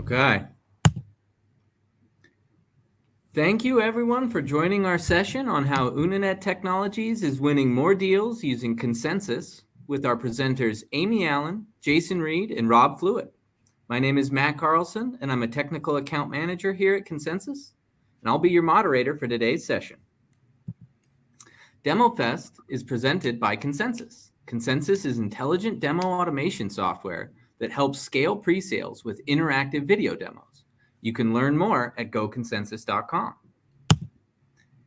Okay. Thank you, everyone, for joining our session on how Unanet Technologies is winning more deals using consensus with our presenters Amy Allen, Jason Reid, and Robb Fluet. My name is Matt Carlson, and I'm a technical account manager here at Consensus, and I'll be your moderator for today's session. DEMOFEST is presented by Consensus. Consensus is intelligent demo automation software that helps scale pre-sales with interactive video demos. You can learn more at goconsensus.com.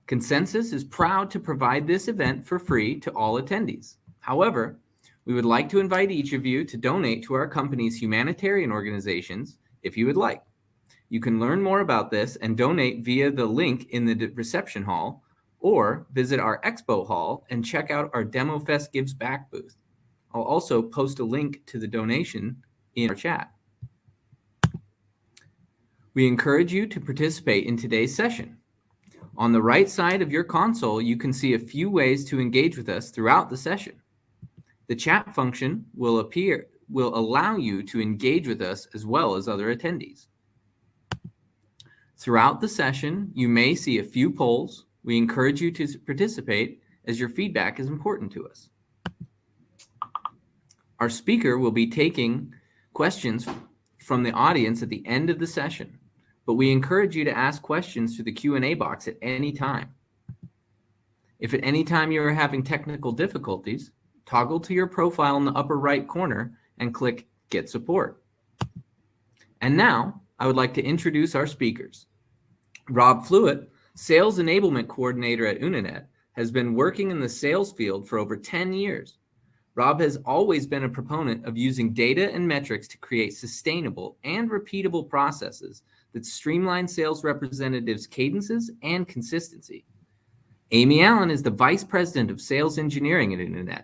Consensus is proud to provide this event for free to all attendees. However, we would like to invite each of you to donate to our company's humanitarian organizations if you would like. You can learn more about this and donate via the link in the reception hall, or visit our expo hall and check out our DEMOFEST Gives Back booth. I'll also post a link to the donation in our chat. We encourage you to participate in today's session. On the right side of your console, you can see a few ways to engage with us throughout the session. The chat function will allow you to engage with us as well as other attendees. Throughout the session, you may see a few polls. We encourage you to participate as your feedback is important to us. Our speaker will be taking questions from the audience at the end of the session, but we encourage you to ask questions through the Q&A box at any time. If at any time you are having technical difficulties, toggle to your profile in the upper right corner and click Get Support. And now, I would like to introduce our speakers. Robb Fluet, Sales Enablement Coordinator at Unanet, has been working in the sales field for over 10 years. Robb has always been a proponent of using data and metrics to create sustainable and repeatable processes that streamline sales representatives' cadences and consistency. Amy Allen is the Vice President of Sales Engineering at Unanet.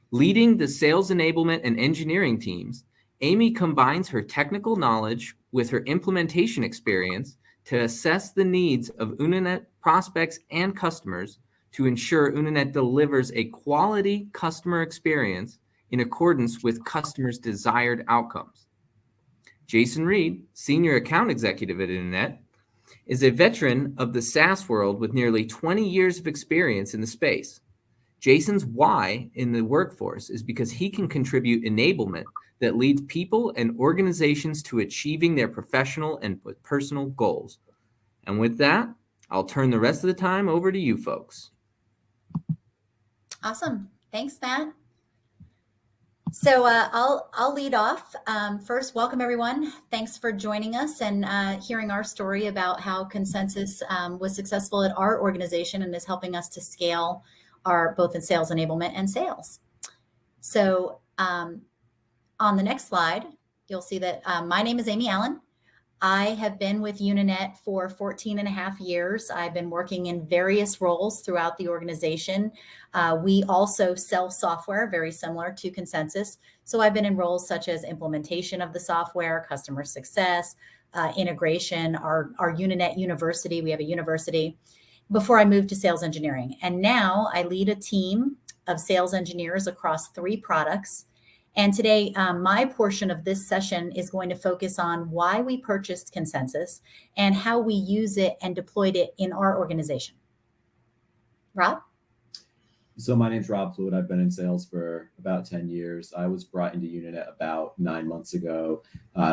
Leading the sales enablement and engineering teams, Amy combines her technical knowledge with her implementation experience to assess the needs of Unanet prospects and customers to ensure Unanet delivers a quality customer experience in accordance with customers' desired outcomes. Jason Reid, Senior Account Executive at Unanet, is a veteran of the SaaS world with nearly 20 years of experience in the space. Jason's why in the workforce is because he can contribute enablement that leads people and organizations to achieving their professional and personal goals. And with that, I'll turn the rest of the time over to you folks. Awesome. Thanks, Matt. So I'll lead off. First, welcome everyone. Thanks for joining us and hearing our story about how Consensus was successful at our organization and is helping us to scale our both in sales enablement and sales. So on the next slide, you'll see that my name is Amy Allen. I have been with Unanet for 14 and a half years. I've been working in various roles throughout the organization. We also sell software very similar to Consensus. So I've been in roles such as implementation of the software, customer success, integration, our Unanet University. We have a university before I moved to sales engineering. And now I lead a team of sales engineers across 3 products. And today, my portion of this session is going to focus on why we purchased Consensus and how we use it and deployed it in our organization. Robb? So my name's Robb Fluet. I've been in sales for about 10 years. I was brought into Unanet about 9 months ago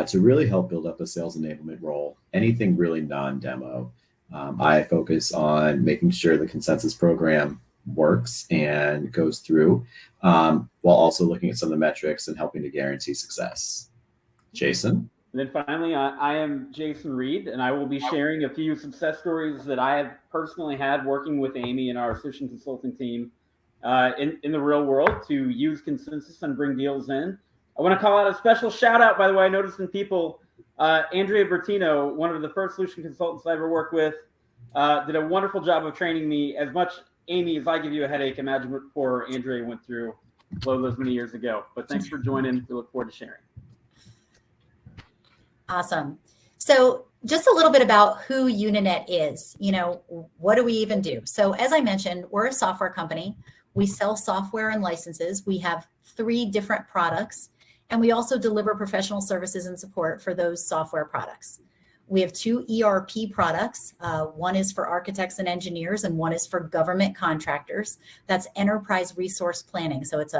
to really help build up a sales enablement role, anything really non-demo. I focus on making sure the Consensus program works and goes through, while also looking at some of the metrics and helping to guarantee success. Jason? And then finally, I am Jason Reid, and I will be sharing a few success stories that I have personally had working with Amy and our solution consulting team in the real world to use Consensus and bring deals in. I want to call out a special shout out, by the way. I noticed in people, Andrea Bertino, one of the first solution consultants I ever worked with, did a wonderful job of training me. As much, Amy, as I give you a headache, imagine what poor Andrea went through those many years ago. But thanks for joining. We look forward to sharing. Awesome. So just a little bit about who Unanet is. You know, what do we even do? So as I mentioned, we're a software company. We sell software and licenses. We have 3 different products. And we also deliver professional services and support for those software products. We have 2 ERP products. One is for architects and engineers, and one is for government contractors. That's enterprise resource planning. So it's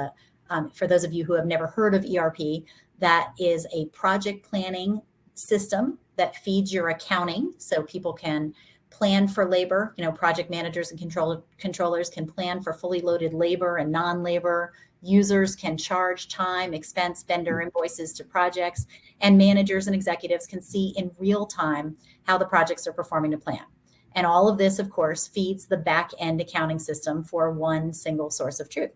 for those of you who have never heard of ERP, that is a project planning system that feeds your accounting, so people can plan for labor. Project managers and controllers can plan for fully loaded labor and non-labor. Users can charge time, expense, vendor invoices to projects, and managers and executives can see in real time how the projects are performing to plan. And all of this, of course, feeds the back-end accounting system for one single source of truth.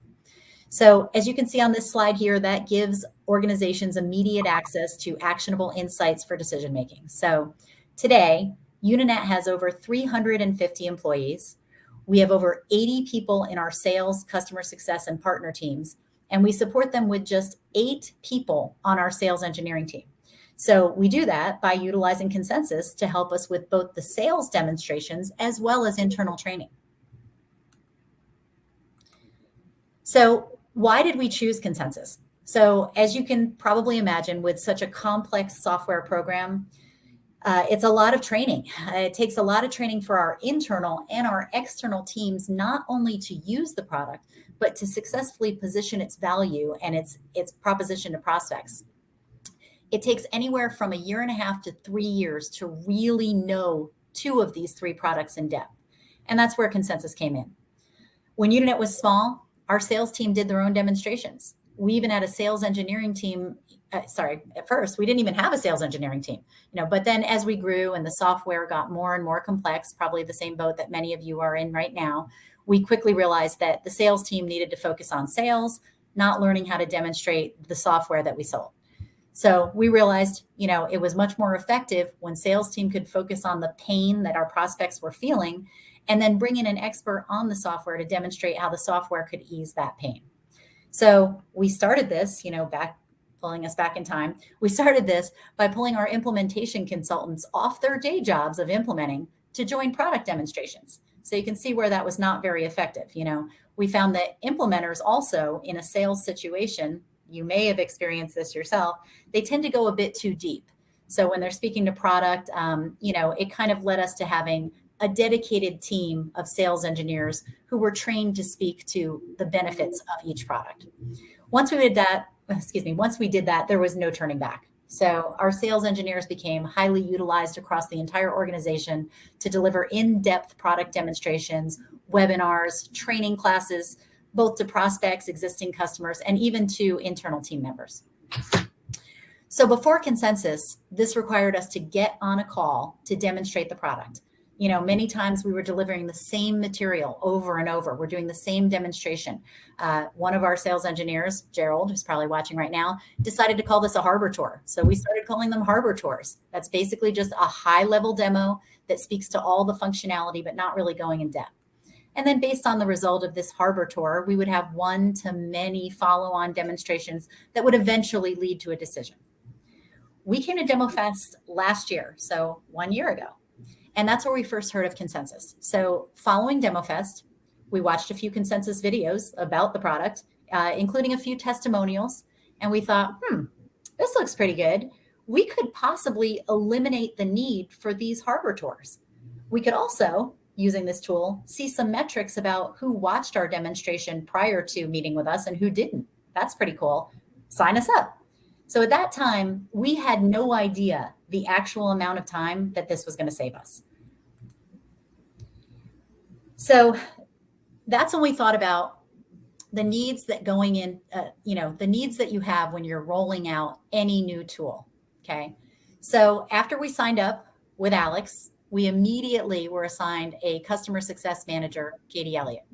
So as you can see on this slide here, that gives organizations immediate access to actionable insights for decision making. So today, Unanet has over 350 employees. We have over 80 people in our sales, customer success, and partner teams, and we support them with just 8 people on our sales engineering team. So we do that by utilizing Consensus to help us with both the sales demonstrations as well as internal training. So why did we choose Consensus? So as you can probably imagine, with such a complex software program, it's a lot of training. It takes a lot of training for our internal and our external teams, not only to use the product, but to successfully position its value and its proposition to prospects. It takes anywhere from 1.5 to 3 years to really know 2 of these 3 products in depth. And that's where Consensus came in. When Unanet was small, our sales team did their own demonstrations. We even had a sales engineering team. At first, we didn't even have a sales engineering team, but then as we grew and the software got more and more complex, probably the same boat that many of you are in right now, we quickly realized that the sales team needed to focus on sales, not learning how to demonstrate the software that we sold. So we realized, it was much more effective when sales team could focus on the pain that our prospects were feeling, and then bring in an expert on the software to demonstrate how the software could ease that pain. So we started this, pulling us back in time, we started this by pulling our implementation consultants off their day jobs of implementing to join product demonstrations. So you can see where that was not very effective. We found that implementers also in a sales situation, you may have experienced this yourself, they tend to go a bit too deep. So when they're speaking to product, it kind of led us to having a dedicated team of sales engineers who were trained to speak to the benefits of each product. Once we did that, there was no turning back. So our sales engineers became highly utilized across the entire organization to deliver in-depth product demonstrations, webinars, training classes, both to prospects, existing customers, and even to internal team members. So before Consensus, this required us to get on a call to demonstrate the product. Many times we were delivering the same material over and over. We're doing the same demonstration. One of our sales engineers, Gerald, who's probably watching right now, decided to call this a harbor tour. So we started calling them harbor tours. That's basically just a high-level demo that speaks to all the functionality, but not really going in depth. And then based on the result of this harbor tour, we would have 1 to many follow-on demonstrations that would eventually lead to a decision. We came to DEMOFEST last year, so 1 year ago. And that's where we first heard of Consensus. So following DEMOFEST, we watched a few Consensus videos about the product, including a few testimonials. And we thought, this looks pretty good. We could possibly eliminate the need for these harbor tours. We could also, using this tool, see some metrics about who watched our demonstration prior to meeting with us and who didn't. That's pretty cool. Sign us up. So at that time, we had no idea the actual amount of time that this was going to save us. So that's when we thought about the needs that going in, the needs that you have when you're rolling out any new tool. Okay. So after we signed up with Alex, we immediately were assigned a customer success manager, Katie Elliott.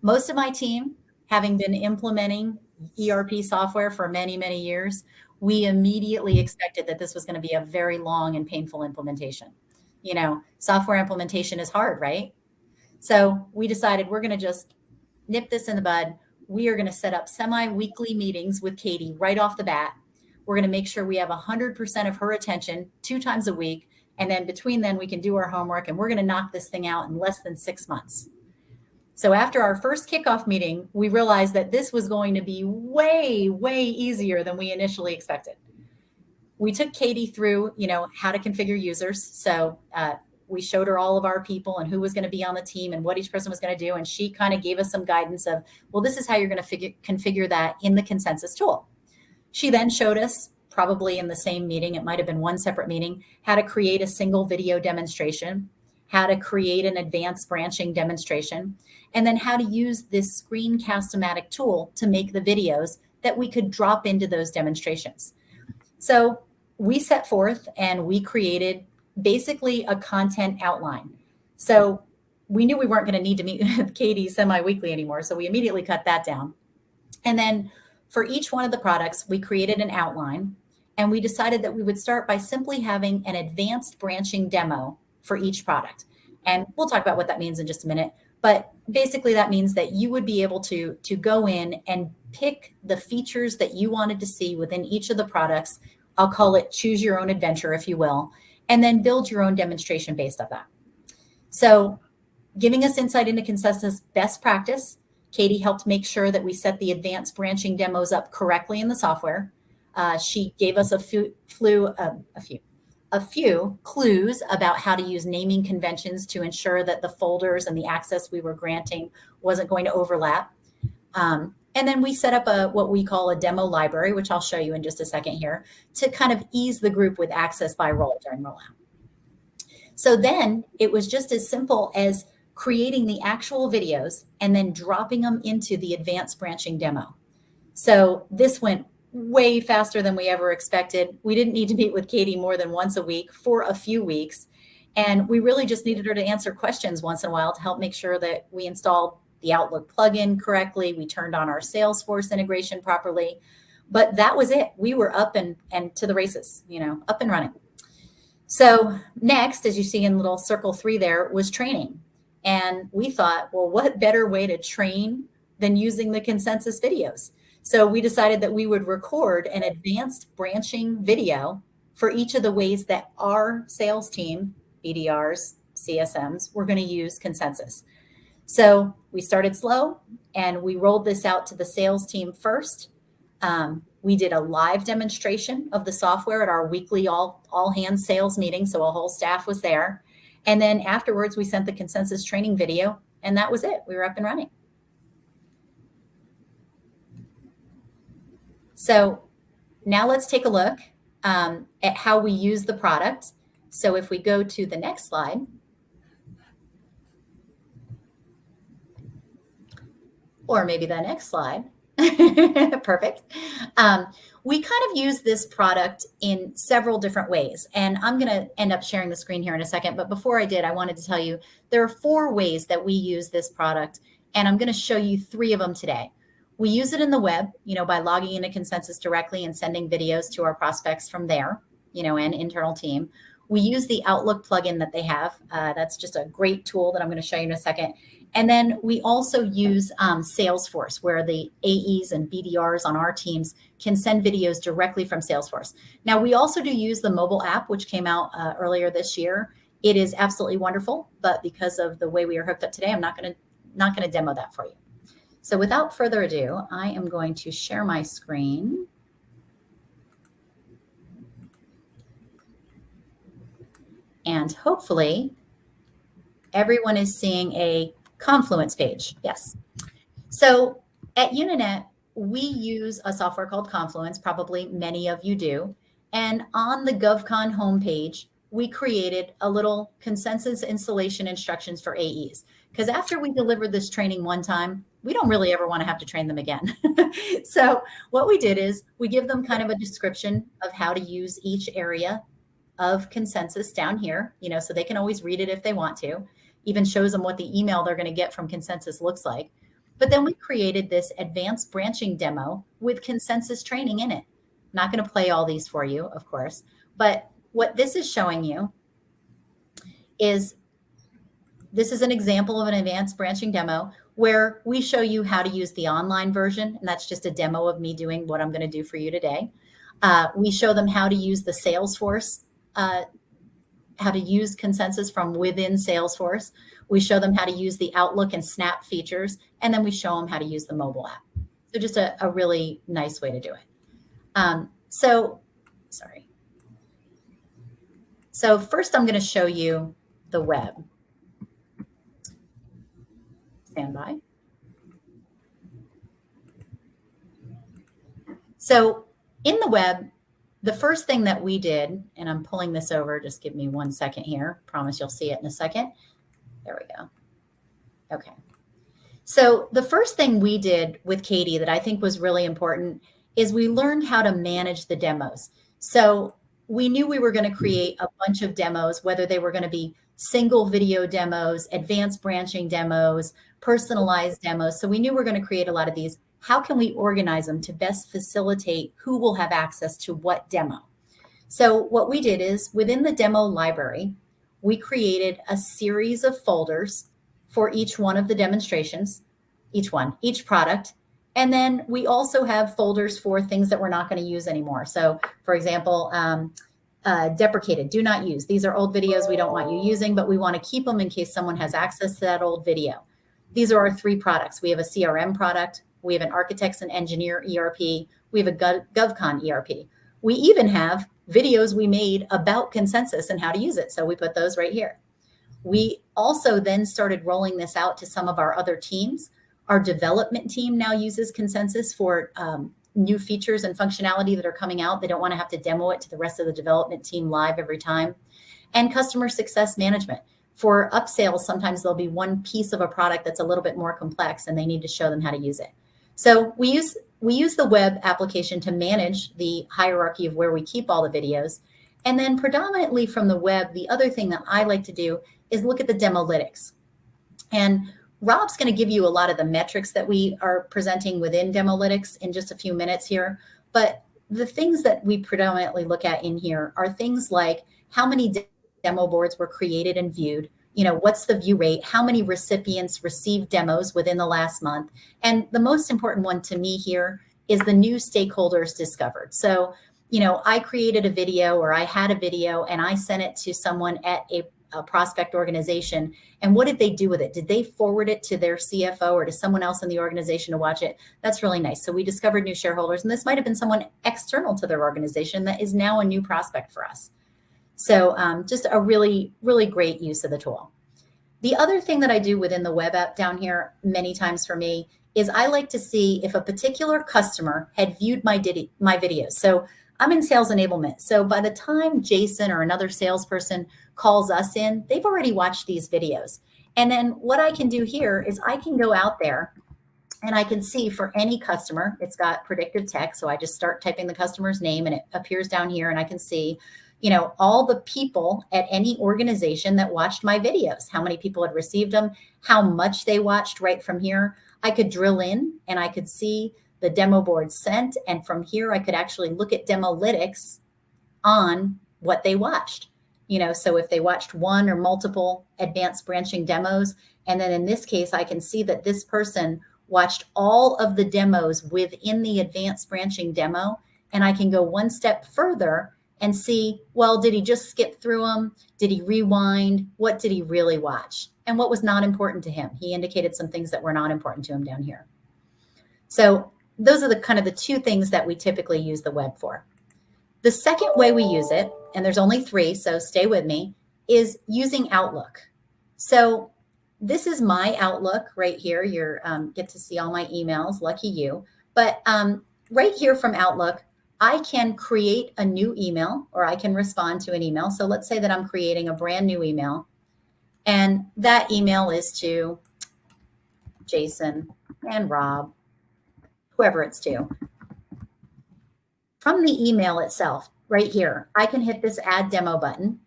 Most of my team, having been implementing ERP software for many, many years, we immediately expected that this was going to be a very long and painful implementation. Software implementation is hard, right? So we decided we're going to just nip this in the bud. We are going to set up semi-weekly meetings with Katie right off the bat. We're going to make sure we have 100% of her attention 2 times a week. And then between then, we can do our homework, and we're going to knock this thing out in less than 6 months. So after our first kickoff meeting, we realized that this was going to be way, way easier than we initially expected. We took Katie through, how to configure users. So we showed her all of our people and who was going to be on the team and what each person was going to do. And she kind of gave us some guidance of, well, this is how you're going to configure that in the Consensus tool. She then showed us, probably in the same meeting, it might have been one separate meeting, how to create a single video demonstration, how to create an advanced branching demonstration, and then how to use this Screencast-O-Matic tool to make the videos that we could drop into those demonstrations. So we set forth and we created basically a content outline. So we knew we weren't going to need to meet with Katie semi-weekly anymore, so we immediately cut that down. And then for each one of the products, we created an outline, and we decided that we would start by simply having an advanced branching demo for each product. And we'll talk about what that means in just a minute. But basically that means that you would be able to go in and pick the features that you wanted to see within each of the products. I'll call it choose your own adventure, if you will, and then build your own demonstration based on that. So giving us insight into Consensus best practice, Katie helped make sure that we set the advanced branching demos up correctly in the software. She gave us a few clues about how to use naming conventions to ensure that the folders and the access we were granting wasn't going to overlap. And then we set up what we call a demo library, which I'll show you in just a second here, to kind of ease the group with access by role during rollout. So then it was just as simple as creating the actual videos and then dropping them into the advanced branching demo. So this went way faster than we ever expected. We didn't need to meet with Katie more than once a week for a few weeks. And we really just needed her to answer questions once in a while to help make sure that we installed the Outlook plugin correctly. We turned on our Salesforce integration properly, but that was it. We were up and to the races, up and running. So next, as you see in little circle 3 there, was training. And we thought, well, what better way to train than using the Consensus videos? So we decided that we would record an advanced branching video for each of the ways that our sales team, BDRs, CSMs, were going to use Consensus. So we started slow and we rolled this out to the sales team first. We did a live demonstration of the software at our weekly all hands sales meeting. So a whole staff was there. And then afterwards, we sent the Consensus training video, and that was it. We were up and running. So now let's take a look at how we use the product. So if we go to the next slide, or maybe the next slide, perfect. We kind of use this product in several different ways, and I'm going to end up sharing the screen here in a second. But before I did, I wanted to tell you there are 4 ways that we use this product, and I'm going to show you 3 of them today. We use it in the web, by logging into Consensus directly and sending videos to our prospects from there, and internal team. We use the Outlook plugin that they have. That's just a great tool that I'm going to show you in a second. And then we also use Salesforce, where the AEs and BDRs on our teams can send videos directly from Salesforce. Now, we also do use the mobile app, which came out earlier this year. It is absolutely wonderful, but because of the way we are hooked up today, I'm not going to demo that for you. So without further ado, I am going to share my screen. And hopefully everyone is seeing a Confluence page. Yes. So at Unanet, we use a software called Confluence. Probably many of you do. And on the GovCon homepage, we created a little Consensus installation instructions for AEs. Because after we delivered this training one time, we don't really ever want to have to train them again. So what we did is we give them kind of a description of how to use each area of Consensus down here, so they can always read it if they want to. Even shows them what the email they're going to get from Consensus looks like. But then we created this advanced branching demo with Consensus training in it. Not going to play all these for you, of course. But what this is showing you is this is an example of an advanced branching demo where we show you how to use the online version. And that's just a demo of me doing what I'm going to do for you today. We show them how to use the Salesforce how to use Consensus from within Salesforce. We show them how to use the Outlook and Snap features, and then we show them how to use the mobile app. So just a really nice way to do it. So first I'm going to show you the web. Stand by. So in the web, the first thing that we did, and I'm pulling this over, just give me 1 second here. Promise you'll see it in a second. There we go. Okay. So the first thing we did with Katie that I think was really important is we learned how to manage the demos. So we knew we were going to create a bunch of demos, whether they were going to be single video demos, advanced branching demos, personalized demos. So we knew we were going to create a lot of these. How can we organize them to best facilitate who will have access to what demo? So what we did is within the demo library, we created a series of folders for each one of the demonstrations, each product. And then we also have folders for things that we're not going to use anymore. So for example, deprecated, do not use. These are old videos we don't want you using, but we want to keep them in case someone has access to that old video. These are our 3 products. We have a CRM product. We have an architects and engineer ERP. We have a GovCon ERP. We even have videos we made about Consensus and how to use it. So we put those right here. We also then started rolling this out to some of our other teams. Our development team now uses Consensus for new features and functionality that are coming out. They don't want to have to demo it to the rest of the development team live every time. And customer success management. For upsales, sometimes there'll be one piece of a product that's a little bit more complex and they need to show them how to use it. So we use the web application to manage the hierarchy of where we keep all the videos. And then predominantly from the web, the other thing that I like to do is look at the Demolytics. And Robb's going to give you a lot of the metrics that we are presenting within Demolytics in just a few minutes here. But the things that we predominantly look at in here are things like how many demo boards were created and viewed, what's the view rate, how many recipients received demos within the last month. And the most important one to me here is the new stakeholders discovered. So, I created a video or I had a video and I sent it to someone at a prospect organization. And what did they do with it? Did they forward it to their CFO or to someone else in the organization to watch it? That's really nice. So we discovered new shareholders, and this might have been someone external to their organization that is now a new prospect for us. So just a really, really great use of the tool. The other thing that I do within the web app down here many times for me is I like to see if a particular customer had viewed my videos. So I'm in sales enablement. So by the time Jason or another salesperson calls us in, they've already watched these videos. And then what I can do here is I can go out there and I can see for any customer, it's got predictive text. So I just start typing the customer's name and it appears down here and I can see, all the people at any organization that watched my videos, how many people had received them, how much they watched right from here. I could drill in and I could see the demo board sent. And from here, I could actually look at Demolytics on what they watched. So if they watched one or multiple advanced branching demos, and then in this case, I can see that this person watched all of the demos within the advanced branching demo. And I can go one step further and see, well, did he just skip through them? Did he rewind? What did he really watch? And what was not important to him? He indicated some things that were not important to him down here. So those are the kind of the 2 things that we typically use the web for. The second way we use it, and there's only 3, so stay with me, is using Outlook. So this is my Outlook right here. You get to see all my emails, lucky you. But right here from Outlook, I can create a new email or I can respond to an email. So let's say that I'm creating a brand new email and that email is to Jason and Robb, whoever it's to. From the email itself, right here, I can hit this add demo button.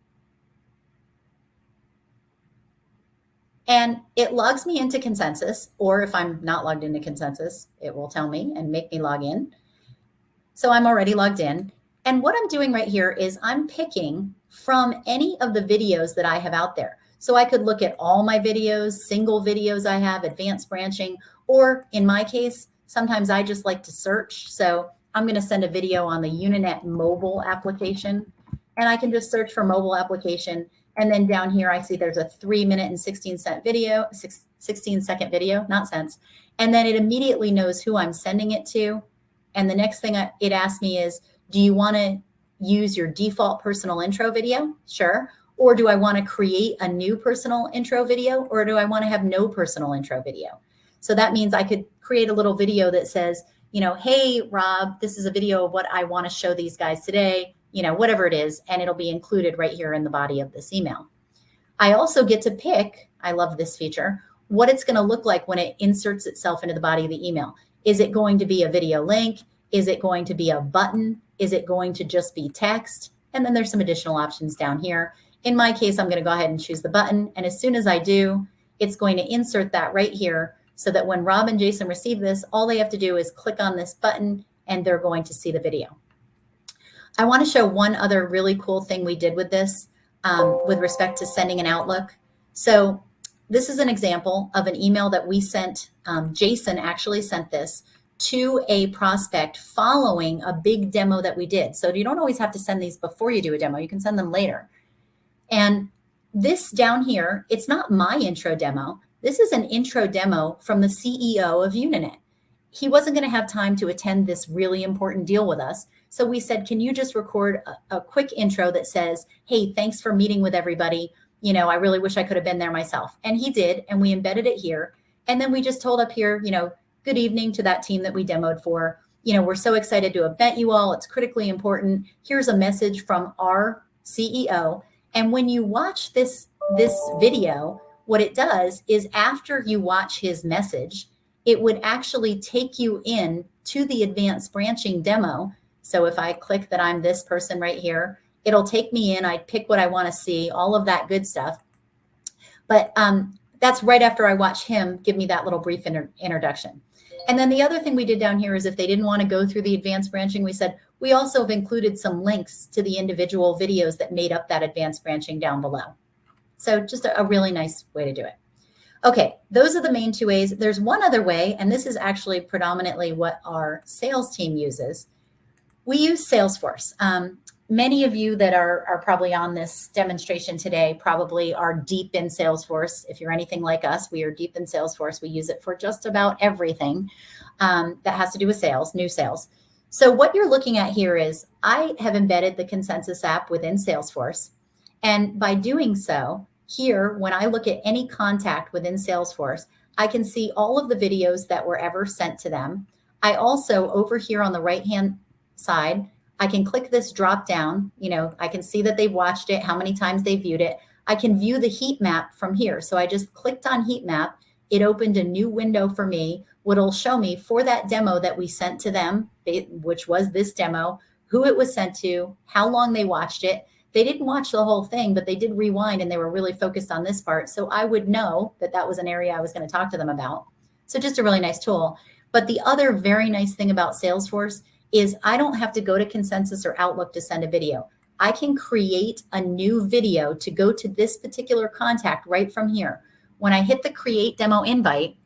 And it logs me into Consensus, or if I'm not logged into Consensus, it will tell me and make me log in. So I'm already logged in. And what I'm doing right here is I'm picking from any of the videos that I have out there. So I could look at all my videos, single videos I have, advanced branching, or in my case, sometimes I just like to search. So I'm going to send a video on the Unanet mobile application. and I can just search for mobile application. And then down here, I see there's a 3-minute and 16-second video, not cents. And then it immediately knows who I'm sending it to. And the next thing it asks me is, do you want to use your default personal intro video? Sure. Or do I want to create a new personal intro video? Or do I want to have no personal intro video? So that means I could create a little video that says, you know, hey, Rob, this is a video of what I want to show these guys today, you know, whatever it is, and it'll be included right here in the body of this email. I also get to pick, I love this feature, what it's going to look like when it inserts itself into the body of the email. Is it going to be a video link? Is it going to be a button? Is it going to just be text? And then there's some additional options down here. In my case, I'm going to go ahead and choose the button. And as soon as I do, it's going to insert that right here so that when Rob and Jason receive this, all they have to do is click on this button and they're going to see the video. I want to show one other really cool thing we did with this with respect to sending an Outlook. So this is an example of an email that we sent. Jason actually sent this to a prospect following a big demo that we did. So you don't always have to send these before you do a demo. You can send them later. And this down here, it's not my intro demo. This is an intro demo from the CEO of Unanet. He wasn't going to have time to attend this really important deal with us. So we said, can you just record a quick intro that says, hey, thanks for meeting with everybody. You know, I really wish I could have been there myself. And he did, and we embedded it here. And then we just told up here, you know, good evening to that team that we demoed for. You know, we're so excited to have met you all. It's critically important. Here's a message from our CEO. And when you watch this video, what it does is after you watch his message, it would actually take you in to the advanced branching demo. So if I click that I'm this person right here, it'll take me in. I pick what I want to see, all of that good stuff. But that's right after I watch him give me that little brief introduction. And then the other thing we did down here is if they didn't want to go through the advanced branching, we said, we also have included some links to the individual videos that made up that advanced branching down below. So just a really nice way to do it. Okay, those are the main two ways. There's one other way, and this is actually predominantly what our sales team uses. We use Salesforce. Many of you that are probably on this demonstration today probably are deep in Salesforce. If you're anything like us, we are deep in Salesforce. We use it for just about everything that has to do with sales, new sales. So what you're looking at here is I have embedded the Consensus app within Salesforce. And by doing so, here, when I look at any contact within Salesforce, I can see all of the videos that were ever sent to them. I also, over here on the right-hand side, I can click this drop down. You know, I can see that they've watched it, how many times they viewed it. I can view the heat map from here. So I just clicked on heat map. It opened a new window for me, what it'll show me for that demo that we sent to them, which was this demo, who it was sent to, how long they watched it. They didn't watch the whole thing, but they did rewind and they were really focused on this part. So I would know that that was an area I was going to talk to them about. So just a really nice tool. But the other very nice thing about Salesforce is I don't have to go to Consensus or Outlook to send a video. I can create a new video to go to this particular contact right from here. When I hit the create demo invite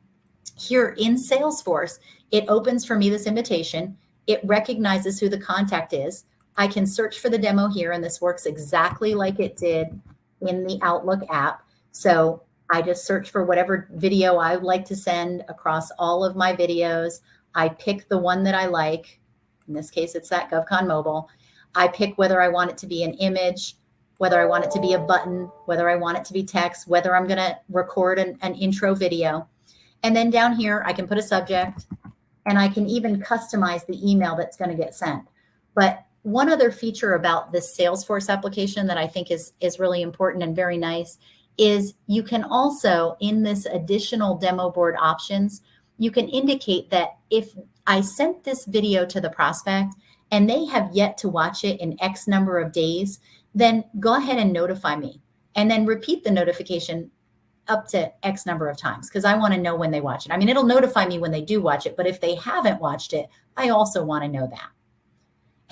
here in Salesforce, it opens for me this invitation. It recognizes who the contact is. I can search for the demo here, and this works exactly like it did in the Outlook app. So I just search for whatever video I would like to send across all of my videos. I pick the one that I like. In this case, it's that GovCon Mobile. I pick whether I want it to be an image, whether I want it to be a button, whether I want it to be text, whether I'm going to record an intro video. And then down here, I can put a subject, and I can even customize the email that's going to get sent. But one other feature about this Salesforce application that I think is really important and very nice is you can also, in this additional demo board options, you can indicate that if I sent this video to the prospect and they have yet to watch it in X number of days, then go ahead and notify me and then repeat the notification up to X number of times because I want to know when they watch it. I mean, it'll notify me when they do watch it, but if they haven't watched it, I also want to know that.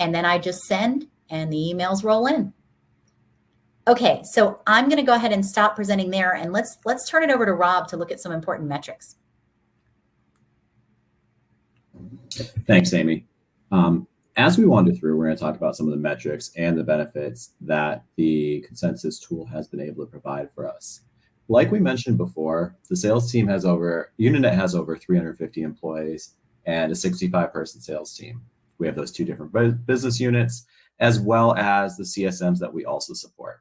And then I just send and the emails roll in. Okay, so I'm going to go ahead and stop presenting there and let's turn it over to Rob to look at some important metrics. As we wander through, we're going to talk about some of the metrics and the benefits that the consensus tool has been able to provide for us. Like we mentioned before, the sales team Unanet has over 350 employees and a 65-person sales team. We have those two different business units, as well as the CSMs that we also support.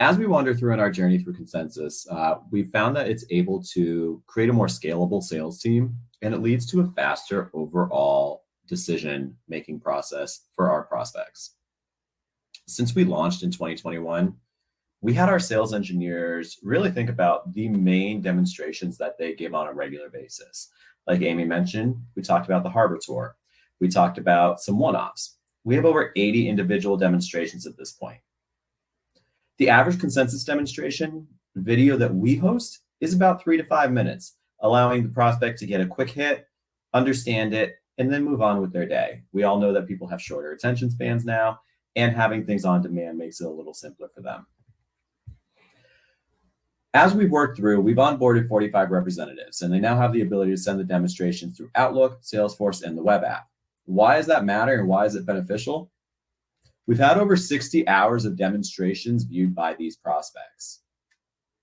As we wander through in our journey through consensus, we found that it's able to create a more scalable sales team, and it leads to a faster overall decision-making process for our prospects. Since we launched in 2021, we had our sales engineers really think about the main demonstrations that they give on a regular basis. Like Amy mentioned, we talked about the harbor tour. We talked about some one-offs. We have over 80 individual demonstrations at this point. The average consensus demonstration video that we host is about 3 to 5 minutes, allowing the prospect to get a quick hit, understand it, and then move on with their day. We all know that people have shorter attention spans now, and having things on demand makes it a little simpler for them. As we've worked through, we've onboarded 45 representatives, and they now have the ability to send the demonstrations through Outlook, Salesforce, and the web app. Why does that matter, and why is it beneficial? We've had over 60 hours of demonstrations viewed by these prospects.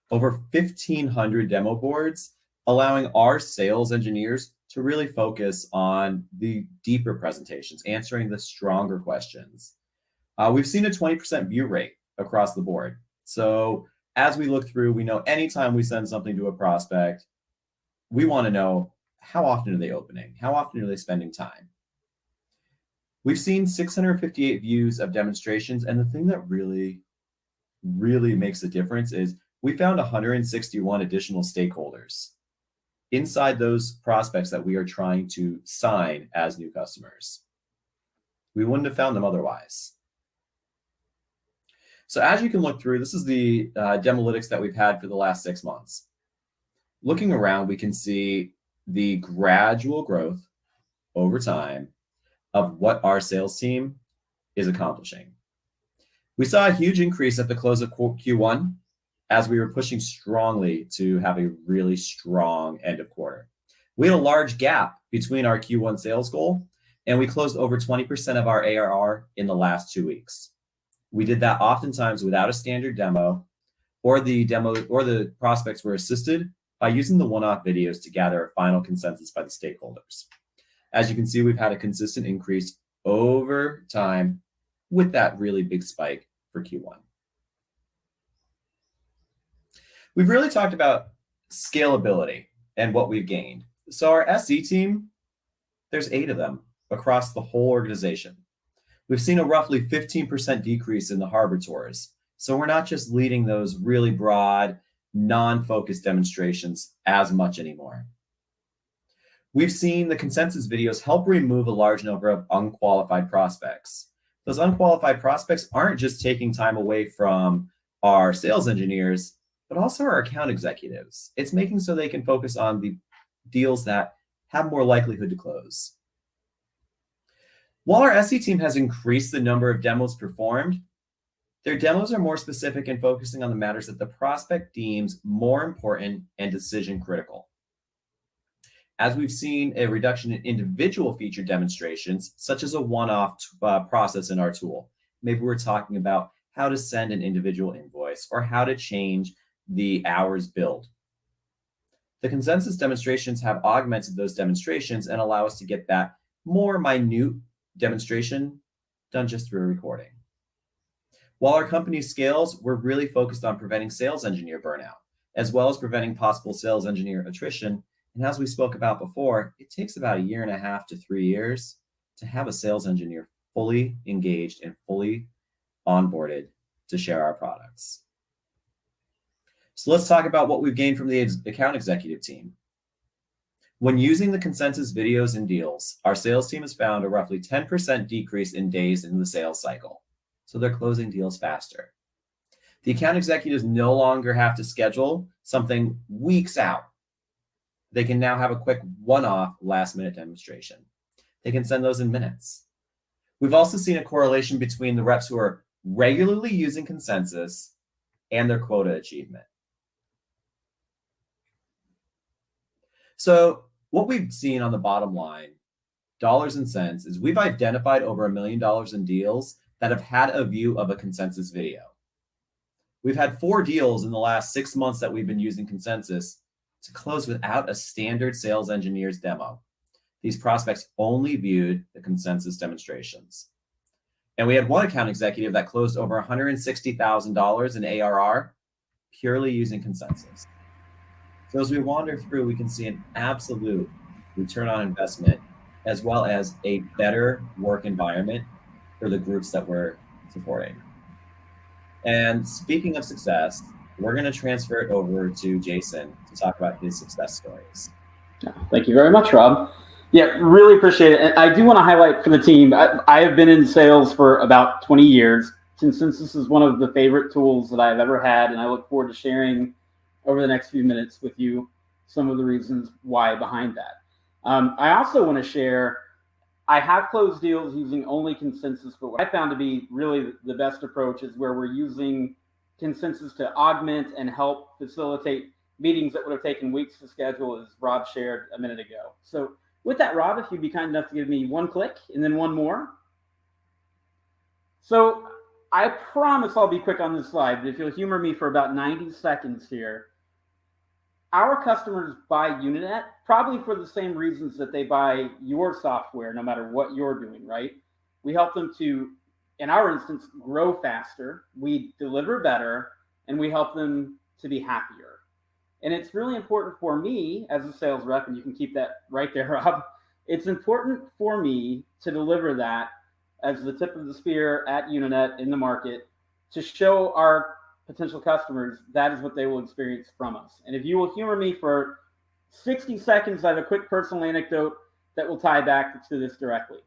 Over 1,500 demo boards, allowing our sales engineers to really focus on the deeper presentations, answering the stronger questions. We've seen a 20% view rate across the board. So as we look through, we know anytime we send something to a prospect, we want to know how often are they opening? How often are they spending time? We've seen 658 views of demonstrations, and the thing that really makes a difference is we found 161 additional stakeholders inside those prospects that we are trying to sign as new customers. We wouldn't have found them otherwise. So as you can look through, this is the Demolytics that we've had for the last 6 months. Looking around, we can see the gradual growth over time of what our sales team is accomplishing. We saw a huge increase at the close of Q1 as we were pushing strongly to have a really strong end of quarter. We had a large gap between our Q1 sales goal, and we closed over 20% of our ARR in the last 2 weeks. We did that oftentimes without a standard demo, or the prospects were assisted by using the one-off videos to gather a final consensus by the stakeholders. As you can see, we've had a consistent increase over time with that really big spike for Q1. We've really talked about scalability and what we've gained. So our SE team, there's 8 of them across the whole organization. We've seen a roughly 15% decrease in the harbor tours. So we're not just leading those really broad, non-focused demonstrations as much anymore. We've seen the consensus videos help remove a large number of unqualified prospects. Those unqualified prospects aren't just taking time away from our sales engineers, but also our account executives. It's making so they can focus on the deals that have more likelihood to close. While our SE team has increased the number of demos performed, their demos are more specific and focusing on the matters that the prospect deems more important and decision critical. As we've seen a reduction in individual feature demonstrations, such as a one-off process in our tool. Maybe we're talking about how to send an individual invoice or how to change the hours billed. The consensus demonstrations have augmented those demonstrations and allow us to get that more minute demonstration done just through a recording. While our company scales, we're really focused on preventing sales engineer burnout, as well as preventing possible sales engineer attrition. And as we spoke about before, it takes about 1.5 to 3 years to have a sales engineer fully engaged and fully onboarded to share our products. So let's talk about what we've gained from the account executive team. When using the consensus videos and deals, our sales team has found a roughly 10% decrease in days in the sales cycle. So they're closing deals faster. The account executives no longer have to schedule something weeks out. They can now have a quick one-off last-minute demonstration. They can send those in minutes. We've also seen a correlation between the reps who are regularly using consensus and their quota achievement. So what we've seen on the bottom line dollars and cents is we've identified over $1 million in deals that have had a view of a Consensus video. We've had 4 deals in the last 6 months that we've been using Consensus to close without a standard sales engineer's demo. These prospects only viewed the Consensus demonstrations. And we had one account executive that closed over $160,000 in ARR purely using Consensus. So as we wander through, we can see an absolute return on investment, as well as a better work environment for the groups that we're supporting. And speaking of success, we're going to transfer it over to Jason to talk about his success stories. Thank you very much, Rob. Yeah, really appreciate it. And I do want to highlight for the team, I have been in sales for about 20 years. Consensus is one of the favorite tools that I've ever had, and I look forward to sharing over the next few minutes with you some of the reasons why behind that. I also want to share, I have closed deals using only Consensus, but what I found to be really the best approach is where we're using Consensus to augment and help facilitate meetings that would have taken weeks to schedule, as Rob shared a minute ago. So with that, Rob, if you'd be kind enough to give me one click and then one more. So I promise I'll be quick on this slide, but if you'll humor me for about 90 seconds here. Our customers buy Unanet probably for the same reasons that they buy your software, no matter what you're doing, right? We help them to, in our instance, grow faster, we deliver better, and we help them to be happier. And it's really important for me as a sales rep, and you can keep that right there, Rob. It's important for me to deliver that as the tip of the spear at Unanet in the market to show our potential customers that is what they will experience from us. And if you will humor me for 60 seconds, I have a quick personal anecdote that will tie back to this directly.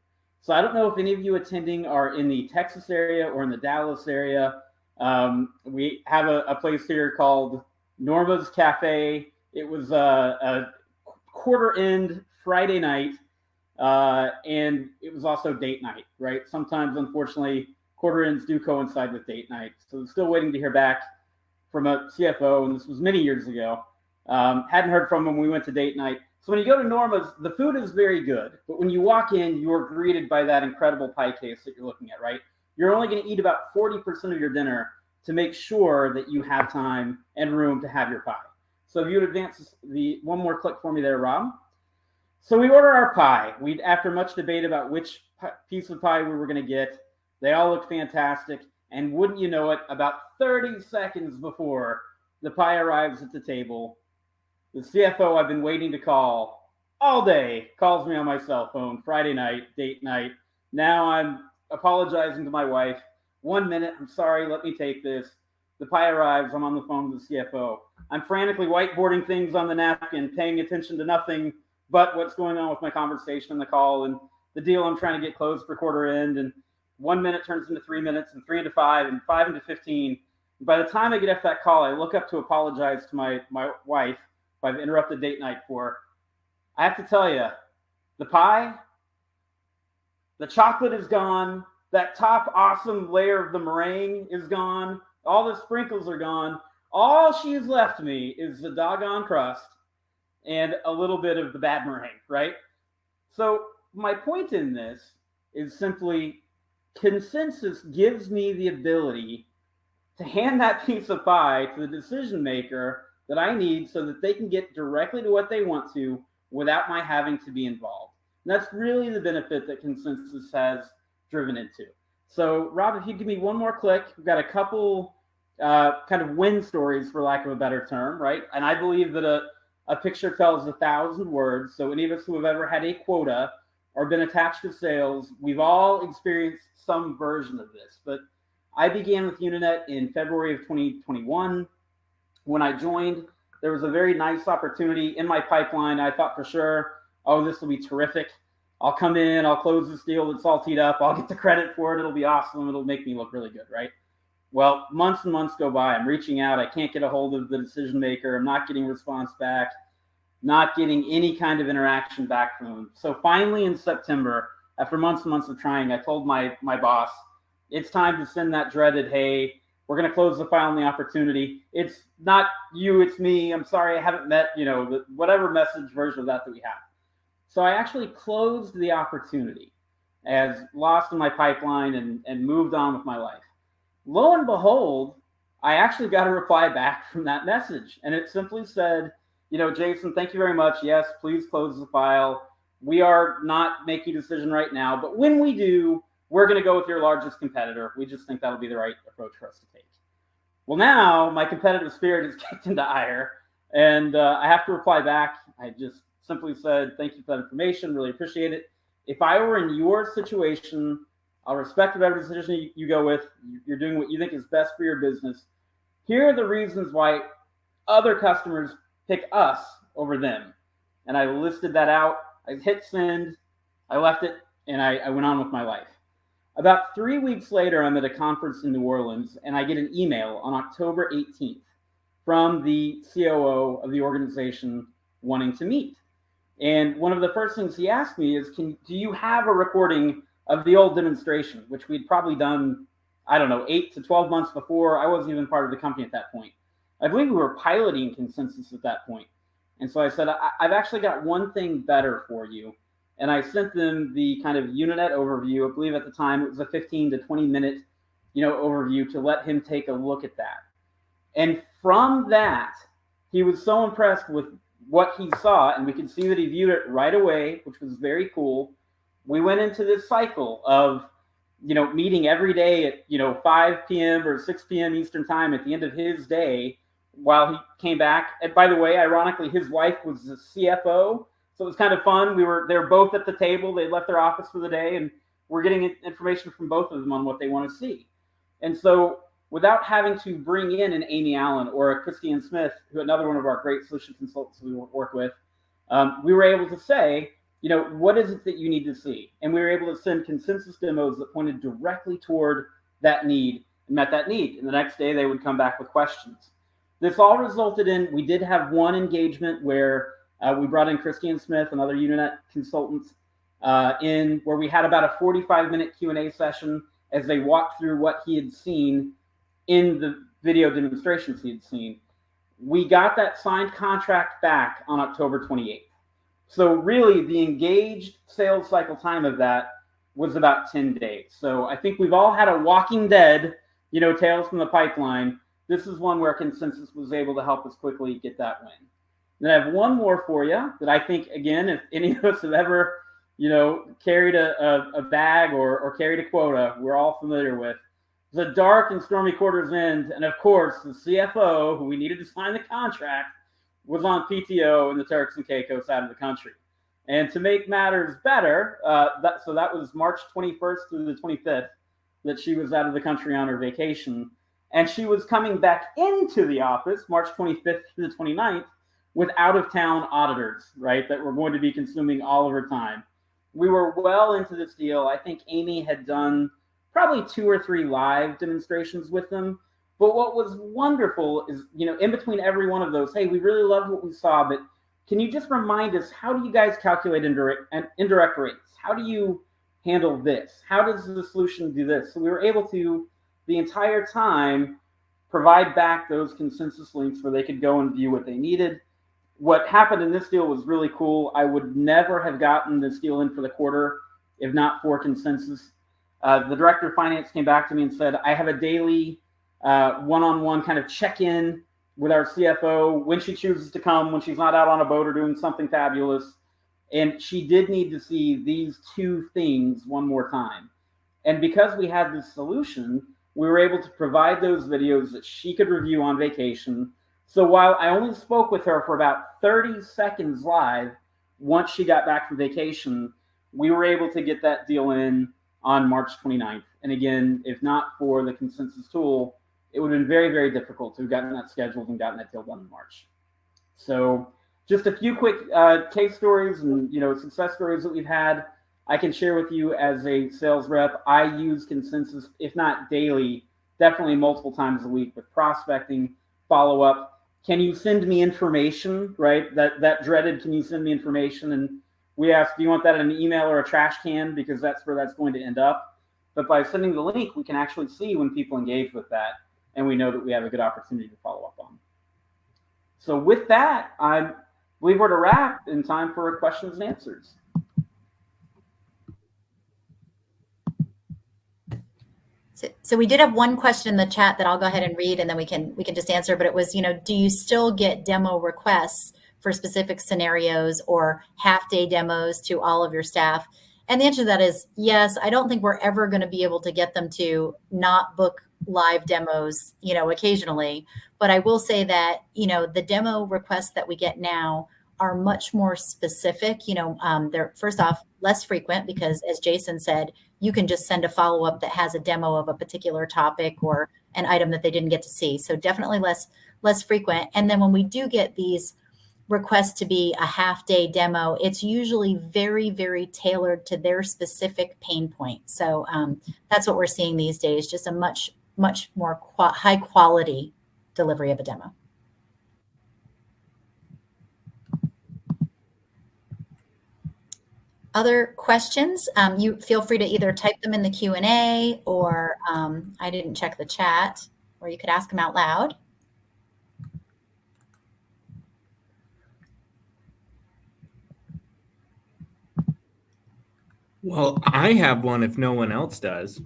So I don't know if any of you attending are in the Texas area or in the Dallas area. We have a place here called Norma's Cafe. It was a quarter end Friday night, and it was also date night, right? Sometimes, unfortunately, quarter ends do coincide with date night. So I'm still waiting to hear back from a CFO, and this was many years ago. Hadn't heard from him. We went to date night. So when you go to Norma's, the food is very good, but when you walk in, you're greeted by that incredible pie case that you're looking at, right? You're only going to eat about 40% of your dinner to make sure that you have time and room to have your pie. So if you would advance the one more click for me there, Rob. So we order our pie. After much debate about which piece of pie we were going to get, they all looked fantastic. And wouldn't you know it, about 30 seconds before the pie arrives at the table, the CFO I've been waiting to call all day calls me on my cell phone, Friday night, date night. Now I'm apologizing to my wife. 1 minute, I'm sorry, let me take this. The pie arrives, I'm on the phone with the CFO. I'm frantically whiteboarding things on the napkin, paying attention to nothing but what's going on with my conversation in the call and the deal I'm trying to get closed for quarter end. And 1 minute turns into 3 minutes, and 3 into 5, and 5 into 15. By the time I get off that call, I look up to apologize to my wife if I've interrupted date night for her. I have to tell you, the pie, the chocolate is gone. That top awesome layer of the meringue is gone. All the sprinkles are gone. All she's left me is the doggone crust and a little bit of the bad meringue, right? So my point in this is simply Consensus gives me the ability to hand that piece of pie to the decision maker that I need so that they can get directly to what they want to without my having to be involved. And that's really the benefit that Consensus has driven into. So Rob, if you give me one more click, we've got a couple kind of win stories, for lack of a better term, right? And I believe that a picture tells 1,000 words. So any of us who have ever had a quota or been attached to sales, we've all experienced some version of this. But I began with Unanet in February of 2021. When I joined, there was a very nice opportunity in my pipeline. I thought for sure, oh, this will be terrific. I'll come in, I'll close this deal that's all teed up. I'll get the credit for it. It'll be awesome. It'll make me look really good, right? Well, months and months go by. I'm reaching out. I can't get a hold of the decision maker. I'm not getting a response back, not getting any kind of interaction back from them. So finally in September, after months and months of trying, I told my boss, it's time to send that dreaded, hey, we're going to close the file on the opportunity. It's not you, it's me. I'm sorry, I haven't met, whatever message version of that we have. So I actually closed the opportunity as lost in my pipeline and moved on with my life. Lo and behold, I actually got a reply back from that message. And it simply said, Jason, thank you very much. Yes, please close the file. We are not making a decision right now, but when we do, we're going to go with your largest competitor. We just think that'll be the right approach for us to take. Well, now my competitive spirit is kicked into ire, and I have to reply back. I just simply said, thank you for that information. Really appreciate it. If I were in your situation, I'll respect whatever decision you go with. You're doing what you think is best for your business. Here are the reasons why other customers pick us over them. And I listed that out. I hit send. I left it, and I went on with my life. About 3 weeks later, I'm at a conference in New Orleans, and I get an email on October 18th from the COO of the organization wanting to meet. And one of the first things he asked me is, do you have a recording of the old demonstration, which we'd probably done, 8 to 12 months before. I wasn't even part of the company at that point. I believe we were piloting Consensus at that point. And so I said, I've actually got one thing better for you. And I sent them the kind of Unanet overview. I believe at the time it was a 15 to 20 minute, overview to let him take a look at that. And from that, he was so impressed with what he saw, and we could see that he viewed it right away, which was very cool. We went into this cycle of, meeting every day at, 5 p.m. or 6 p.m. Eastern time at the end of his day while he came back. And by the way, ironically, his wife was the CFO. So it was kind of fun. They were both at the table. They left their office for the day, and we're getting information from both of them on what they want to see. And so without having to bring in an Amy Allen or a Christine Smith, who another one of our great solution consultants we work with, we were able to say, what is it that you need to see? And we were able to send consensus demos that pointed directly toward that need and met that need. And the next day they would come back with questions. This all resulted in, we did have one engagement where we brought in Christine Smith, another Unanet consultant, in where we had about a 45-minute Q&A session as they walked through what he had seen in the video demonstrations he had seen. We got that signed contract back on October 28th. So really, the engaged sales cycle time of that was about 10 days. So I think we've all had a Walking Dead, tales from the pipeline. This is one where Consensus was able to help us quickly get that win. Then I have one more for you that I think, again, if any of us have ever, carried a bag or carried a quota, we're all familiar with. The dark and stormy quarter's end, and of course, the CFO, who we needed to sign the contract, was on PTO in the Turks and Caicos out of the country. And to make matters better, so that was March 21st through the 25th that she was out of the country on her vacation. And she was coming back into the office March 25th through the 29th with out-of-town auditors, right, that were going to be consuming all of her time. We were well into this deal. I think Amy had done probably 2 or 3 live demonstrations with them. But what was wonderful is, in between every one of those, hey, we really loved what we saw, but can you just remind us, how do you guys calculate indirect rates? How do you handle this? How does the solution do this? So we were able to, the entire time, provide back those consensus links where they could go and view what they needed. What happened in this deal was really cool. I would never have gotten this deal in for the quarter if not for Consensus. The director of finance came back to me and said, I have a daily one-on-one kind of check-in with our CFO when she chooses to come, when she's not out on a boat or doing something fabulous. And she did need to see these 2 things one more time. And because we had this solution, we were able to provide those videos that she could review on vacation. So while I only spoke with her for about 30 seconds live, once she got back from vacation, we were able to get that deal in on March 29th. And again, if not for the Consensus tool, it would have been very, very difficult to have gotten that scheduled and gotten that deal done in March. So just a few quick case stories and success stories that we've had. I can share with you as a sales rep. I use Consensus, if not daily, definitely multiple times a week with prospecting, follow-up. Can you send me information, right? That dreaded, can you send me information? And we ask, do you want that in an email or a trash can? Because that's where that's going to end up. But by sending the link, we can actually see when people engage with that. And we know that we have a good opportunity to follow up on. So with that, I believe we're to wrap in time for questions and answers. So we did have one question in the chat that I'll go ahead and read, and then we can just answer. But it was, do you still get demo requests for specific scenarios or half-day demos to all of your staff? And the answer to that is yes. I don't think we're ever going to be able to get them to not book live demos, occasionally. But I will say that, the demo requests that we get now are much more specific. They're first off less frequent because, as Jason said, you can just send a follow-up that has a demo of a particular topic or an item that they didn't get to see. So definitely less frequent. And then when we do get these requests to be a half-day demo, it's usually very, very tailored to their specific pain point. So that's what we're seeing these days, just a much more high quality delivery of a demo. Other questions? You feel free to either type them in the Q&A or I didn't check the chat, or you could ask them out loud. Well, I have one if no one else does.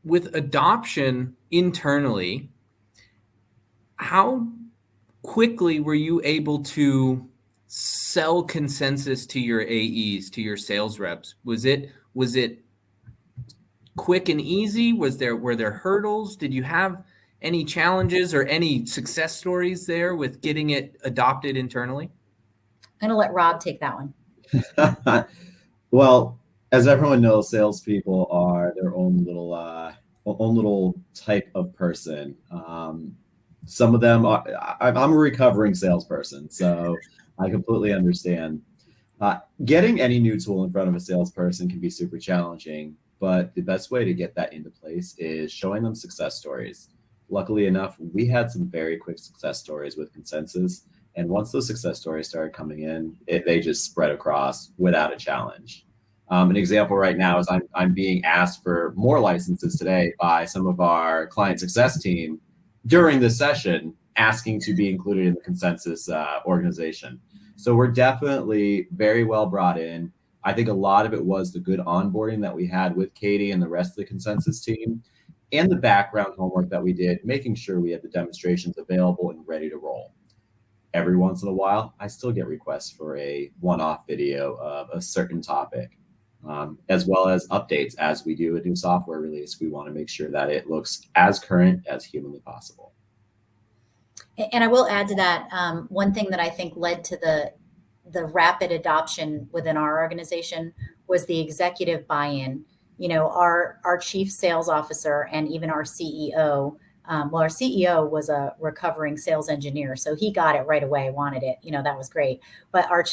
With adoption internally, how quickly were you able to sell consensus to your AEs, to your sales reps? Was it quick and easy? Were there hurdles? Did you have any challenges or any success stories there with getting it adopted internally? I'm going to let Rob take that one. Well, as everyone knows, salespeople are their own little type of person. Some of them are. I'm a recovering salesperson, so I completely understand. Getting any new tool in front of a salesperson can be super challenging, but the best way to get that into place is showing them success stories. Luckily enough, we had some very quick success stories with Consensus. And once those success stories started coming in, they just spread across without a challenge. An example right now is I'm being asked for more licenses today by some of our client success team during this session, asking to be included in the Consensus organization. So we're definitely very well brought in. I think a lot of it was the good onboarding that we had with Katie and the rest of the Consensus team, and the background homework that we did, making sure we had the demonstrations available and ready to roll. Every once in a while, I still get requests for a one-off video of a certain topic, as well as updates. As we do a new software release, we want to make sure that it looks as current as humanly possible. And I will add to that, one thing that I think led to the rapid adoption within our organization was the executive buy-in. Our chief sales officer and even our CEO, our CEO was a recovering sales engineer, so he got it right away, wanted it. That was great. But our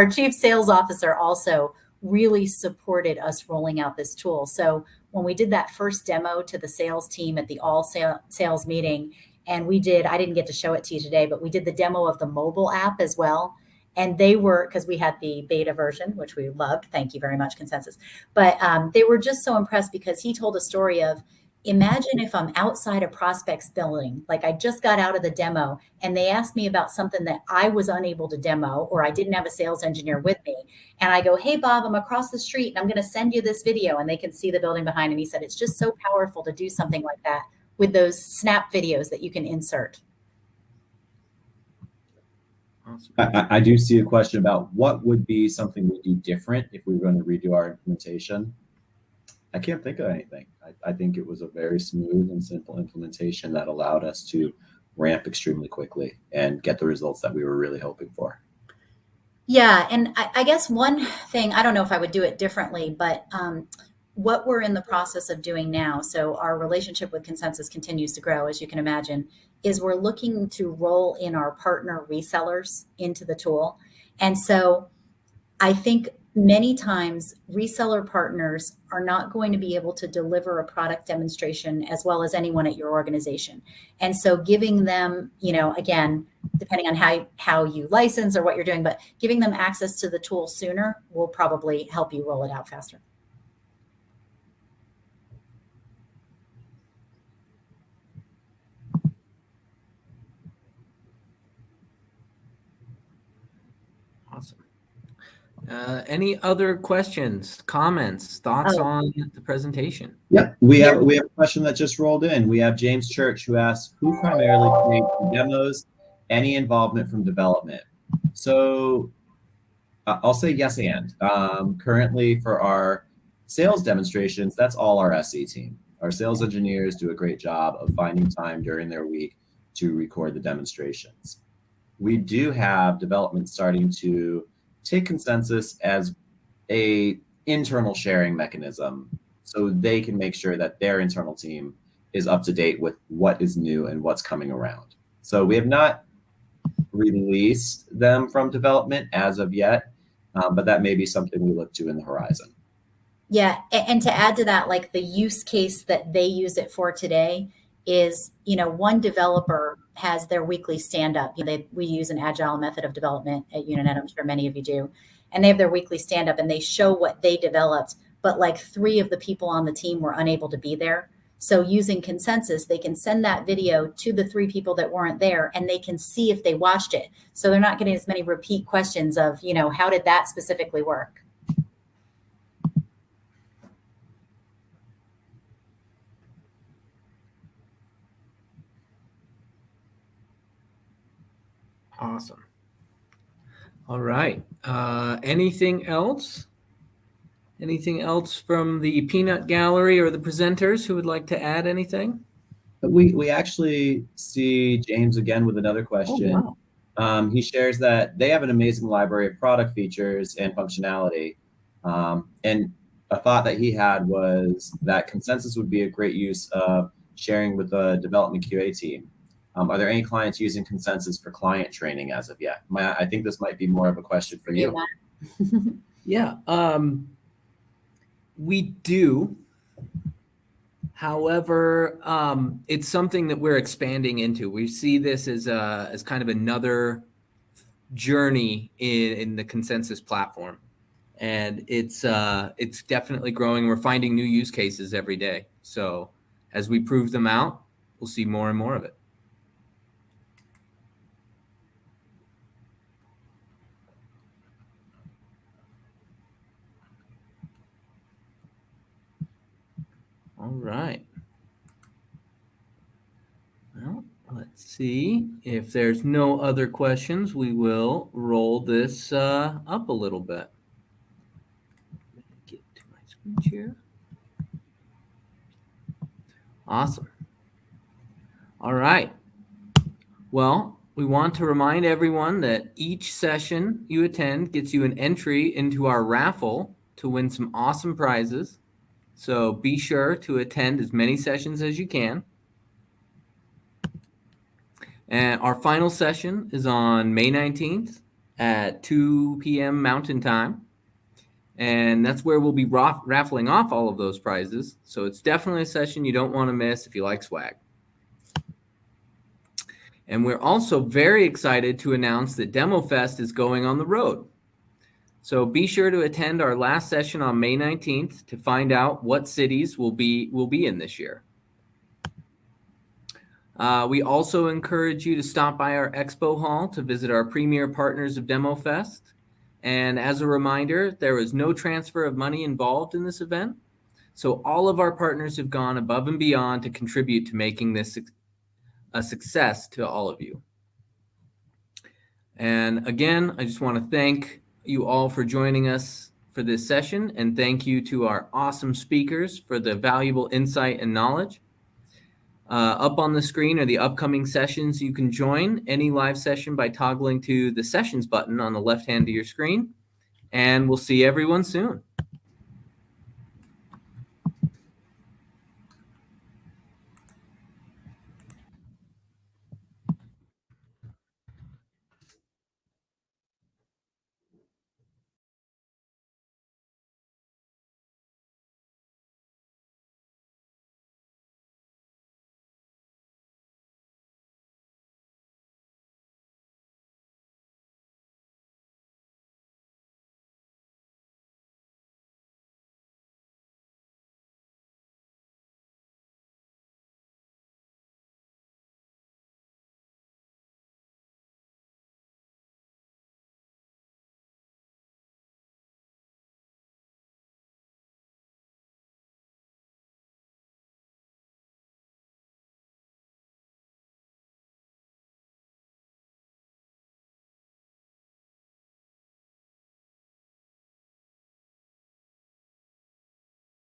chief sales officer also really supported us rolling out this tool. So when we did that first demo to the sales team at the all sales meeting, and I didn't get to show it to you today, but we did the demo of the mobile app as well. And they were, because we had the beta version, which we loved. Thank you very much, Consensus. But they were just so impressed because he told a story of, imagine if I'm outside a prospect's building, like I just got out of the demo and they asked me about something that I was unable to demo, or I didn't have a sales engineer with me. And I go, hey, Bob, I'm across the street and I'm going to send you this video, and they can see the building behind. And he said, it's just so powerful to do something like that with those snap videos that you can insert. Awesome. I do see a question about what would be something we'd do different if we were going to redo our implementation. I can't think of anything. I think it was a very smooth and simple implementation that allowed us to ramp extremely quickly and get the results that we were really hoping for. Yeah, and I guess one thing, I don't know if I would do it differently, but what we're in the process of doing now, so our relationship with Consensus continues to grow, as you can imagine, is we're looking to roll in our partner resellers into the tool. And so I think many times reseller partners are not going to be able to deliver a product demonstration as well as anyone at your organization. And so giving them, again, depending on how you license or what you're doing, but giving them access to the tool sooner will probably help you roll it out faster. Awesome. Any other questions, comments, thoughts Oh. on the presentation? Yep, we have a question that just rolled in. We have James Church who asks, who primarily creates the demos? Any involvement from development? So I'll say yes and. Currently for our sales demonstrations, that's all our SE team. Our sales engineers do a great job of finding time during their week to record the demonstrations. We do have development starting to take Consensus as a internal sharing mechanism so they can make sure that their internal team is up to date with what is new and what's coming around. So we have not released them from development as of yet, but that may be something we look to in the horizon. Yeah, and to add to that, like the use case that they use it for today is, one developer has their weekly stand-up. We use an agile method of development at Unanet. I'm sure many of you do. And they have their weekly stand-up and they show what they developed, but like 3 of the people on the team were unable to be there. So using Consensus, they can send that video to the 3 people that weren't there and they can see if they watched it. So they're not getting as many repeat questions of, how did that specifically work? Awesome. All right. Anything else? Anything else from the peanut gallery or the presenters who would like to add anything? We actually see James again with another question. Oh, wow. He shares that they have an amazing library of product features and functionality. And a thought that he had was that Consensus would be a great use of sharing with the development QA team. Are there any clients using Consensus for client training as of yet? I think this might be more of a question for you. Yeah, we do. However, it's something that we're expanding into. We see this as kind of another journey in the Consensus platform, and it's definitely growing. We're finding new use cases every day. So as we prove them out, we'll see more and more of it. All right. Well, let's see. If there's no other questions, we will roll this up a little bit. Get to my screen share. Awesome. All right. Well, we want to remind everyone that each session you attend gets you an entry into our raffle to win some awesome prizes. So be sure to attend as many sessions as you can. And our final session is on May 19th at 2 p.m. Mountain Time. And that's where we'll be raffling off all of those prizes. So it's definitely a session you don't want to miss if you like swag. And we're also very excited to announce that DEMOFEST is going on the road. So be sure to attend our last session on May 19th to find out what cities we'll be in this year. We also encourage you to stop by our expo hall to visit our premier partners of DEMOFEST. And as a reminder, there is no transfer of money involved in this event. So all of our partners have gone above and beyond to contribute to making this a success to all of you. And again, I just want to thank you all for joining us for this session, and thank you to our awesome speakers for the valuable insight and knowledge. Up on the screen are the upcoming sessions. You can join any live session by toggling to the sessions button on the left hand of your screen, and we'll see everyone soon.